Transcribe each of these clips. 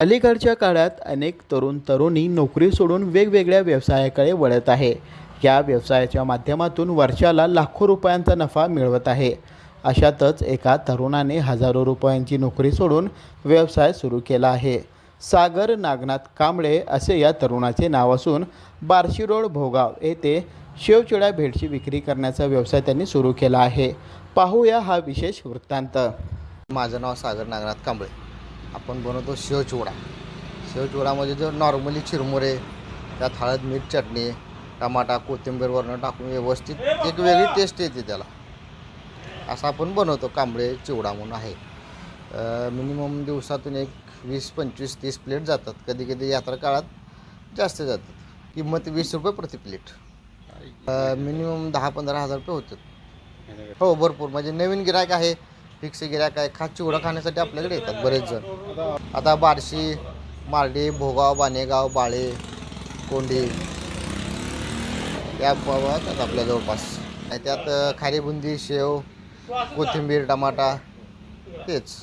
अलीकडच्या काळात अनेक तरुण तरुणी नोकरी सोडून वेगवेगळ्या व्यवसायाकडे वळत आहे. या व्यवसायाच्या माध्यमातून वर्षाला लाखो रुपयांचा नफा मिळवत आहे. अशातच एका तरुणाने हजारो रुपयांची नोकरी सोडून व्यवसाय सुरू केला आहे. सागर नागनाथ कांबळे असे या तरुणाचे नाव असून बार्शी रोड भोगाव येथे शेवचिवडा भेटची विक्री करण्याचा व्यवसाय त्यांनी सुरू केला आहे. पाहूया हा विशेष वृत्तांत. माझं नाव सागर नागनाथ कांबळे. आपण बनवतो शेवचिवडा. शेवचिवडामध्ये जो नॉर्मली चिरमुरे, त्यात हळद मीठ चटणी टमाटा कोथिंबीर वरून टाकून व्यवस्थित एक वेगळी टेस्ट येते त्याला. असं आपण बनवतो. कांबळे चिवडा म्हणून आहे. मिनिमम दिवसातून एक 20-25-30 प्लेट जातात. कधी कधी यात्रा काळात जास्त जातात. किंमत 20 रुपये प्रति प्लेट. मिनिमम 10-15 हजार रुपये होतात. हो, भरपूर. म्हणजे नवीन गिरायक आहे, फिक्स गिरायक आहे, खास चिवडा खाण्यासाठी आपल्याकडे येतात बरेच जण. आता बार्शी, मार्डी, भोगाव, बाणेगाव, बाळे, कोंडी या गावात आपल्या जवळपास. आणि त्यात खारी बुंदी, शेव, कोथिंबीर, टमाटा तेच.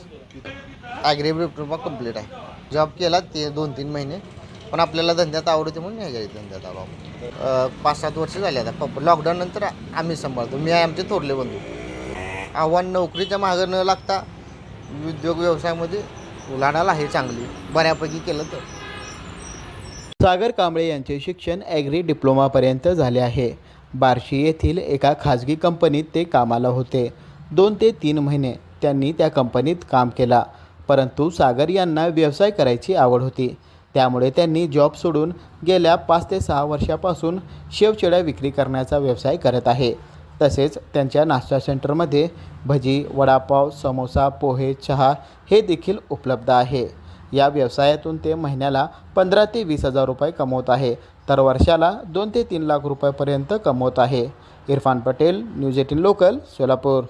ॲग्री डिप्लोमा कंप्लीट आहे. जॉब केला ते 2-3 महिने, पण आपल्याला धंद्यात आवडते म्हणून ह्याच्या धंद्यात आलो आपण. 5-7 वर्ष झाले आता. लॉकडाऊन नंतर आम्ही सांभाळतो. मी आहे, आमचे थोरले बंधू. आव्हान नोकरीच्या मागं न लागता उद्योग व्यवसायामध्ये उलाढाल आहे चांगली, बऱ्यापैकी केलं तर. सागर कांबळे यांचे शिक्षण ॲग्री डिप्लोमापर्यंत झाले आहे. बार्शी येथील एका खाजगी कंपनीत ते कामाला होते. 2 ते 3 महिने त्यांनी त्या कंपनीत काम केला. परंतु सागर यांना व्यवसाय करायची आवड होती. त्यामुळे त्यांनी जॉब सोडून गेल्या 5 ते 6 वर्षापासून शेवचिवडा विक्री करण्याचा व्यवसाय करत आहे. तसेच त्यांच्या नाश्ता सेंटरमध्ये भजी, वडापाव, समोसा, पोहे, चहा हे देखील उपलब्ध आहे. या व्यवसायातून ते महिन्याला 15 ते 20 हजार रुपये कमवत आहे, तर वर्षाला 2 ते 3 लाख रुपयापर्यंत कमवत आहे. Irfan Patel, news 18 local, Solapur.